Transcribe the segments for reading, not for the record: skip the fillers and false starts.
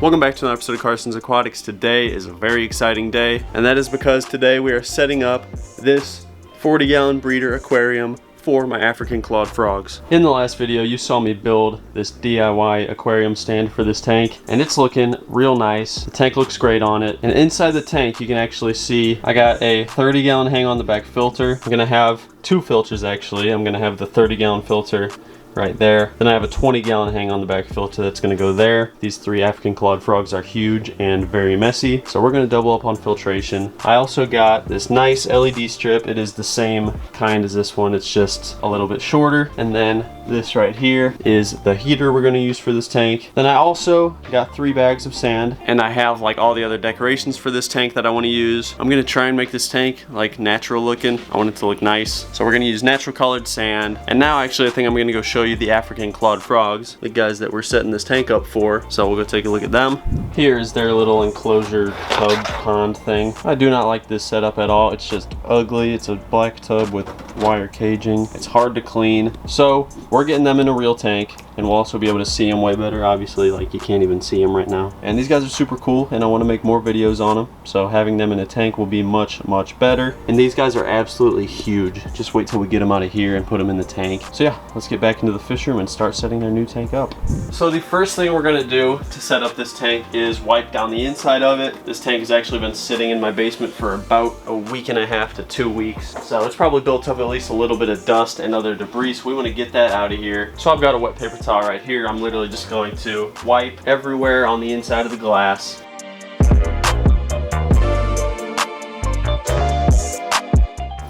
Welcome back to another episode of Carson's Aquatics. Today is a very exciting day, and that is because today we are setting up this 40-gallon breeder aquarium for my African clawed frogs. In the last video, you saw me build this DIY aquarium stand for this tank, and it's looking real nice. The tank looks great on it, and inside the tank you can actually see I got a 30-gallon hang on the back filter. I'm gonna have two filters actually. I'm gonna have the 30-gallon filter right there. Then I have a 20-gallon hang on the back filter that's gonna go there. These three African clawed frogs are huge and very messy, so we're gonna double up on filtration. I also got this nice LED strip. It is the same kind as this one, it's just a little bit shorter. And then this right here is the heater we're gonna use for this tank. Then I also got 3 bags of sand, and I have like all the other decorations for this tank that I wanna use. I'm gonna try and make this tank like natural looking. I want it to look nice. So we're gonna use natural colored sand. And now actually I think I'm gonna go show you the African clawed frogs, the guys that we're setting this tank up for. So we'll go take a look at them. Here's their little enclosure tub pond thing. I do not like this setup at all. It's just ugly. It's a black tub with wire caging. It's hard to clean. So we're getting them in a real tank, and we'll also be able to see them way better. Obviously, like, you can't even see them right now. And these guys are super cool, and I want to make more videos on them. So having them in a tank will be much better. And these guys are absolutely huge. Just wait till we get them out of here and put them in the tank. So yeah, let's get back into the fish room and start setting their new tank up. So the first thing we're gonna do to set up this tank is wipe down the inside of it. This tank has actually been sitting in my basement for about a week and a half to 2 weeks. So it's probably built up at least a little bit of dust and other debris. So we want to get that out of here. So I've got a wet paper towel right here. I'm literally just going to wipe everywhere on the inside of the glass.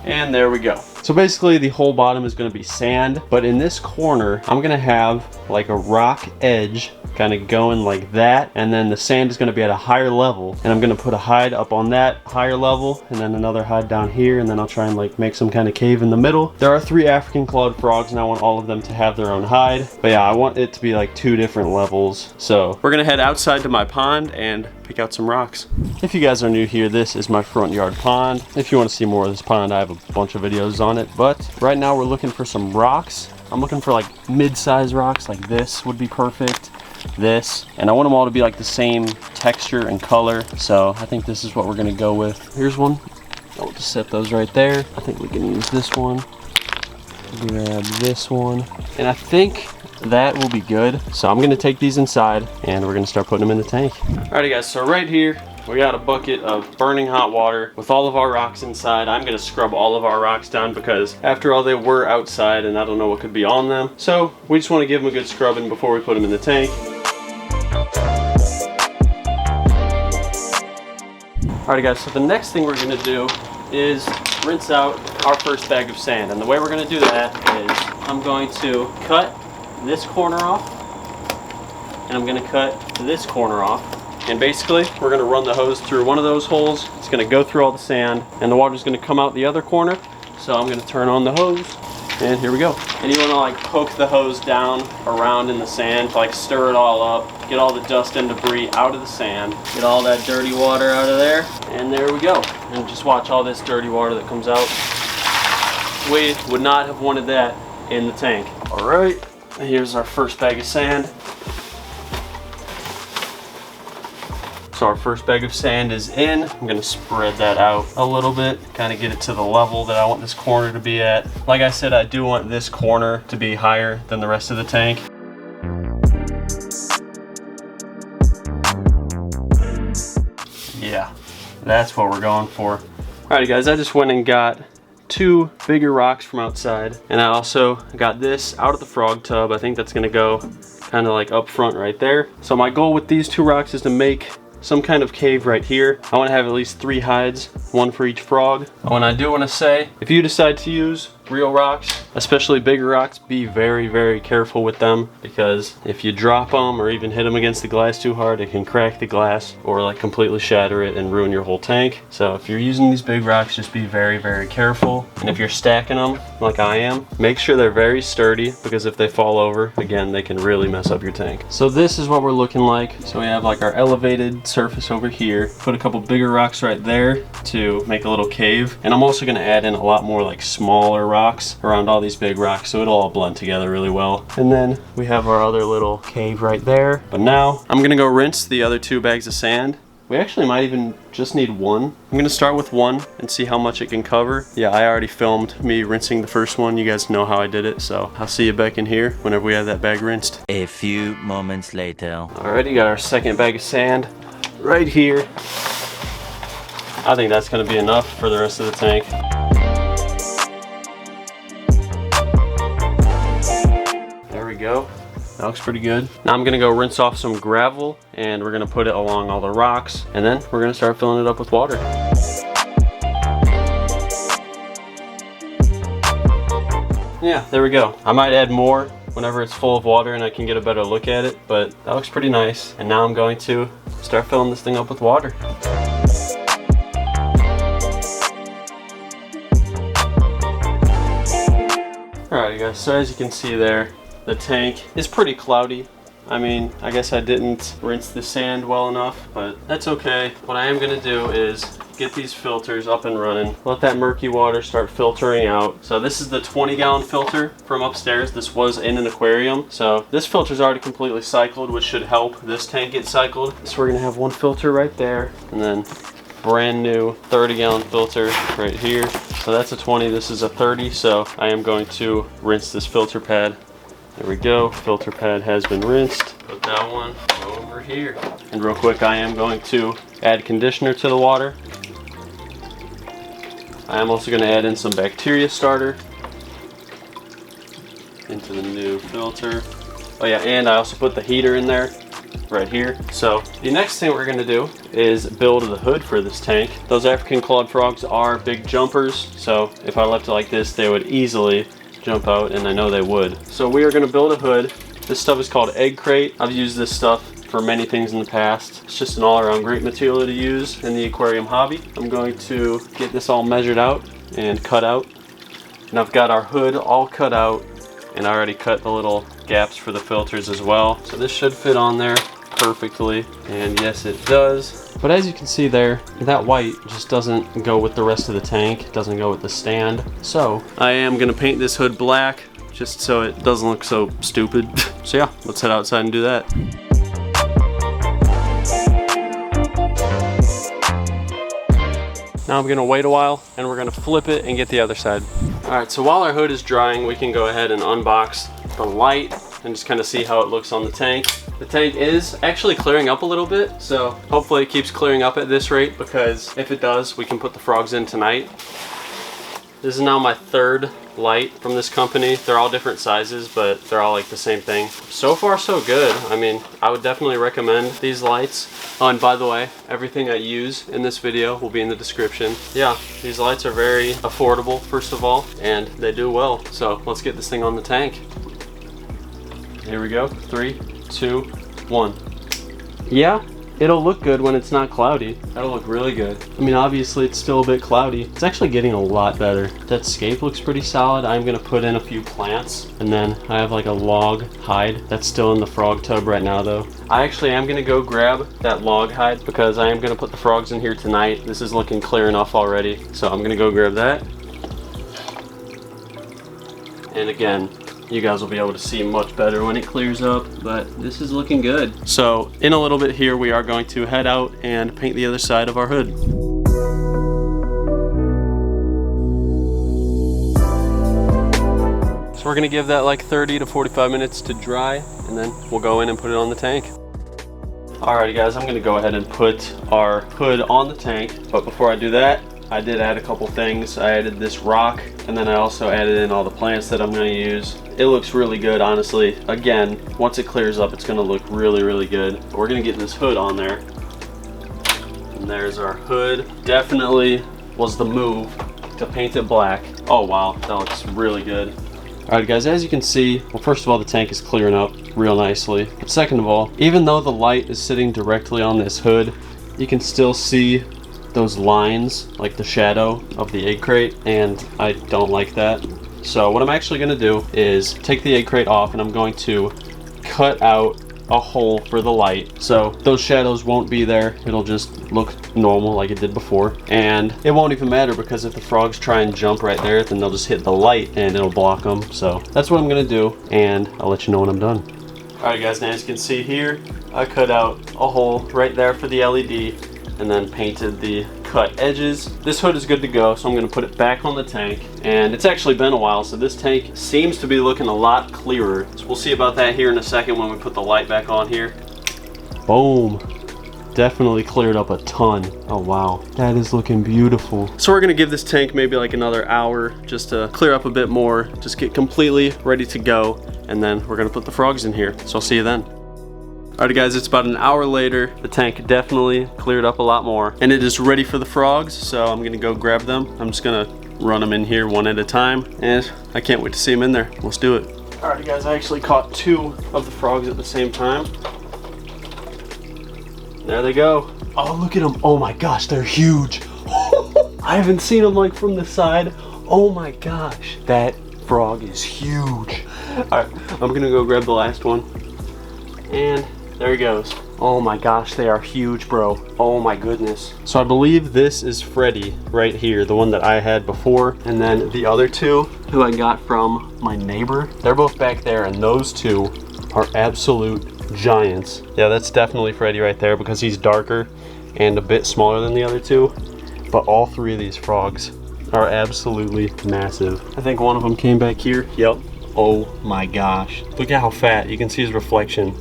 And there we go. So basically the whole bottom is going to be sand, but in this corner I'm going to have like a rock edge kind of going like that, and then the sand is going to be at a higher level, and I'm going to put a hide up on that higher level and then another hide down here, and then I'll try and like make some kind of cave in the middle. There are 3 African clawed frogs and I want all of them to have their own hide, but yeah, I want it to be like 2 different levels. So we're gonna head outside to my pond and pick out some rocks. If you guys are new here, this is my front yard pond. If you want to see more of this pond, I have a bunch of videos on it, but right now we're looking for some rocks. I'm looking for like mid-size rocks, like this would be perfect. This, and I want them all to be like the same texture and color, so I think this is what we're gonna go with. Here's one. I'll just set those right there. I think we can use this one, grab this one, and I think that will be good. So I'm gonna take these inside and we're gonna start putting them in the tank. Alrighty guys, so right here we got a bucket of burning hot water with all of our rocks inside. I'm gonna scrub all of our rocks down because after all, they were outside and I don't know what could be on them. So we just wanna give them a good scrubbing before we put them in the tank. Alright guys, so the next thing we're gonna do is rinse out our first bag of sand. And the way we're gonna do that is I'm going to cut this corner off, and I'm gonna cut this corner off. And basically, we're gonna run the hose through one of those holes. It's gonna go through all the sand, and the water's gonna come out the other corner. So I'm gonna turn on the hose, and here we go. And you wanna like poke the hose down around in the sand to like stir it all up, get all the dust and debris out of the sand, get all that dirty water out of there, and there we go. And just watch all this dirty water that comes out. We would not have wanted that in the tank. All right, here's our first bag of sand. So our first bag of sand is in. I'm gonna spread that out a little bit, kind of get it to the level that I want this corner to be at. Like I said, I do want this corner to be higher than the rest of the tank. Yeah, that's what we're going for. Alrighty guys, I just went and got 2 bigger rocks from outside, and I also got this out of the frog tub. I think that's gonna go kind of like up front right there. So my goal with these 2 rocks is to make some kind of cave right here. I want to have at least 3 hides, 1 for each frog. And I do want to say, if you decide to use real rocks, especially bigger rocks, be very careful with them, because if you drop them or even hit them against the glass too hard, it can crack the glass or like completely shatter it and ruin your whole tank. So if you're using these big rocks, just be very careful. And if you're stacking them like I am, make sure they're very sturdy, because if they fall over, again, they can really mess up your tank. So this is what we're looking like. So we have like our elevated surface over here, put a couple bigger rocks right there to make a little cave, and I'm also going to add in a lot more like smaller rocks around all these big rocks, so it'll all blend together really well. And then we have our other little cave right there. But now I'm gonna go rinse the other 2 bags of sand. We actually might even just need 1. I'm gonna start with 1 and see how much it can cover. Yeah, I already filmed me rinsing the first one. You guys know how I did it, so I'll see you back in here whenever we have that bag rinsed. A few moments later. Alrighty, got our second bag of sand right here. I think that's gonna be enough for the rest of the tank. There we go. That looks pretty good. Now I'm gonna go rinse off some gravel and we're gonna put it along all the rocks, and then we're gonna start filling it up with water. Yeah, there we go. I might add more whenever it's full of water and I can get a better look at it, but that looks pretty nice. And now I'm going to start filling this thing up with water. Alright guys, so as you can see there, the tank is pretty cloudy. I mean, I guess I didn't rinse the sand well enough, but that's okay. What I am gonna do is get these filters up and running. Let that murky water start filtering out. So this is the 20-gallon filter from upstairs. This was in an aquarium. So this filter's already completely cycled, which should help this tank get cycled. So we're gonna have 1 filter right there, and then brand new 30-gallon filter right here. So that's a 20, this is a 30. So I am going to rinse this filter pad. There we go, filter pad has been rinsed. Put that one over here. And real quick, I am going to add conditioner to the water. I am also gonna add in some bacteria starter into the new filter. Oh yeah, and I also put the heater in there right here. So the next thing we're gonna do is build the hood for this tank. Those African clawed frogs are big jumpers, so if I left it like this, they would easily jump out, and I know they would. So we are going to build a hood. This stuff is called egg crate. I've used this stuff for many things in the past. It's just an all-around great material to use in the aquarium hobby. I'm going to get this all measured out and cut out. And I've got our hood all cut out, and I already cut the little gaps for the filters as well. So this should fit on there perfectly, and yes it does. But as you can see there, that white just doesn't go with the rest of the tank. It doesn't go with the stand. So I am gonna paint this hood black just so it doesn't look so stupid. So yeah, let's head outside and do that. Now I'm gonna wait a while and we're gonna flip it and get the other side. All right, so while our hood is drying, we can go ahead and unbox the light and just kind of see how it looks on the tank. The tank is actually clearing up a little bit, so hopefully it keeps clearing up at this rate, because if it does, we can put the frogs in tonight. This is now my 3rd light from this company. They're all different sizes, but they're all like the same thing. So far so good. I mean, I would definitely recommend these lights. Oh, and by the way, everything I use in this video will be in the description. Yeah, these lights are very affordable, first of all, and they do well. So let's get this thing on the tank. Here we go, 3, 2, 1. Yeah, it'll look good when it's not cloudy. That'll look really good. I mean, obviously it's still a bit cloudy. It's actually getting a lot better. That scape looks pretty solid. I'm gonna put in a few plants, and then I have like a log hide that's still in the frog tub right now though. I actually am gonna go grab that log hide because I am gonna put the frogs in here tonight. This is looking clear enough already. So I'm gonna go grab that. And again, you guys will be able to see much better when it clears up, but this is looking good. So in a little bit here, we are going to head out and paint the other side of our hood. So we're gonna give that like 30 to 45 minutes to dry, and then we'll go in and put it on the tank. Alrighty guys, I'm gonna go ahead and put our hood on the tank, but before I do that, I did add a couple things. I added this rock, and then I also added in all the plants that I'm gonna use. It looks really good, honestly. Again, once it clears up, it's gonna look really, really good. But we're gonna get this hood on there. And there's our hood. Definitely was the move to paint it black. Oh wow, that looks really good. Alright guys, as you can see, well, first of all, the tank is clearing up real nicely. But second of all, even though the light is sitting directly on this hood, you can still see those lines, like the shadow of the egg crate, and I don't like that. So what I'm actually gonna do is take the egg crate off, and I'm going to cut out a hole for the light, so those shadows won't be there. It'll just look normal like it did before, and it won't even matter because if the frogs try and jump right there, then they'll just hit the light and it'll block them. So that's what I'm gonna do, and I'll let you know when I'm done. Alright guys, now as you can see here, I cut out a hole right there for the LED and then painted the cut edges. This hood is good to go, so I'm going to put it back on the tank. And it's actually been a while, so this tank seems to be looking a lot clearer. So we'll see about that here in a second when we put the light back on here. Boom. Definitely cleared up a ton. Oh wow, that is looking beautiful. So we're gonna give this tank maybe like another hour just to clear up a bit more, just get completely ready to go, and then we're gonna put the frogs in here. So I'll see you then. Alright guys, it's about an hour later. The tank definitely cleared up a lot more, and it is ready for the frogs, so I'm gonna go grab them. I'm just gonna run them in here one at a time, and I can't wait to see them in there. Let's do it. Alright guys, I actually caught 2 of the frogs at the same time. There they go. Oh, look at them. Oh my gosh, they're huge. I haven't seen them like from the side. Oh my gosh, that frog is huge. All right, I'm gonna go grab the last one. And there he goes. Oh my gosh, they are huge, bro. Oh my goodness. So I believe this is Freddy right here, the one that I had before. And then the other 2 who I got from my neighbor, they're both back there, and those 2 are absolute giants. Yeah, that's definitely Freddy right there because he's darker and a bit smaller than the other 2. But all 3 of these frogs are absolutely massive. I think one of them came back here. Yep. Oh my gosh. Look at how fat. You can see his reflection.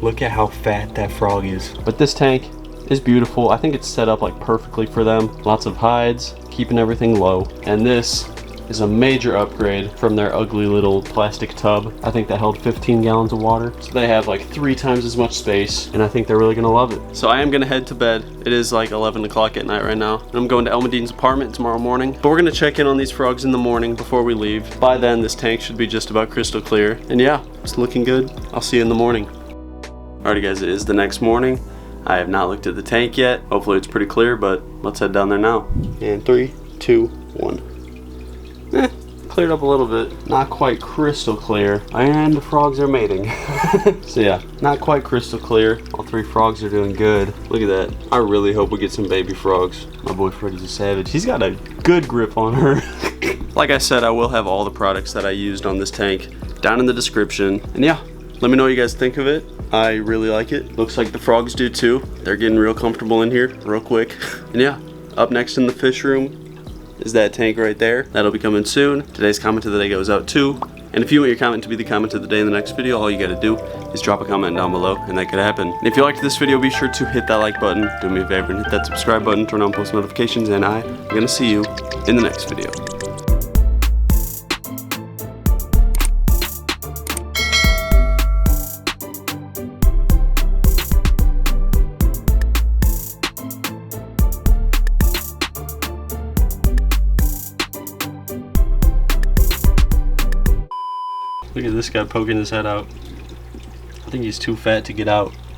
Look at how fat that frog is. But this tank is beautiful. I think it's set up like perfectly for them. Lots of hides, keeping everything low. And this is a major upgrade from their ugly little plastic tub. I think that held 15 gallons of water. So they have like 3 times as much space, and I think they're really gonna love it. So I am gonna head to bed. It is like 11 o'clock at night right now. And I'm going to Elmadine's apartment tomorrow morning. But we're gonna check in on these frogs in the morning before we leave. By then, this tank should be just about crystal clear. And yeah, it's looking good. I'll see you in the morning. Alrighty guys, it is the next morning. I have not looked at the tank yet. Hopefully it's pretty clear, but let's head down there now. And 3, 2, 1. Cleared up a little bit. Not quite crystal clear. And the frogs are mating. So yeah, not quite crystal clear. All 3 frogs are doing good. Look at that. I really hope we get some baby frogs. My boy Freddy's a savage. He's got a good grip on her. Like I said, I will have all the products that I used on this tank down in the description. And yeah, let me know what you guys think of it. I really like it. Looks like the frogs do too. They're getting real comfortable in here real quick. And yeah, up next in the fish room is that tank right there. That'll be coming soon. Today's comment of the day goes out too. And if you want your comment to be the comment of the day in the next video, all you gotta do is drop a comment down below, and that could happen. And if you liked this video, be sure to hit that like button, do me a favor and hit that subscribe button, turn on post notifications, and I'm gonna see you in the next video. Look at this guy poking his head out. I think he's too fat to get out.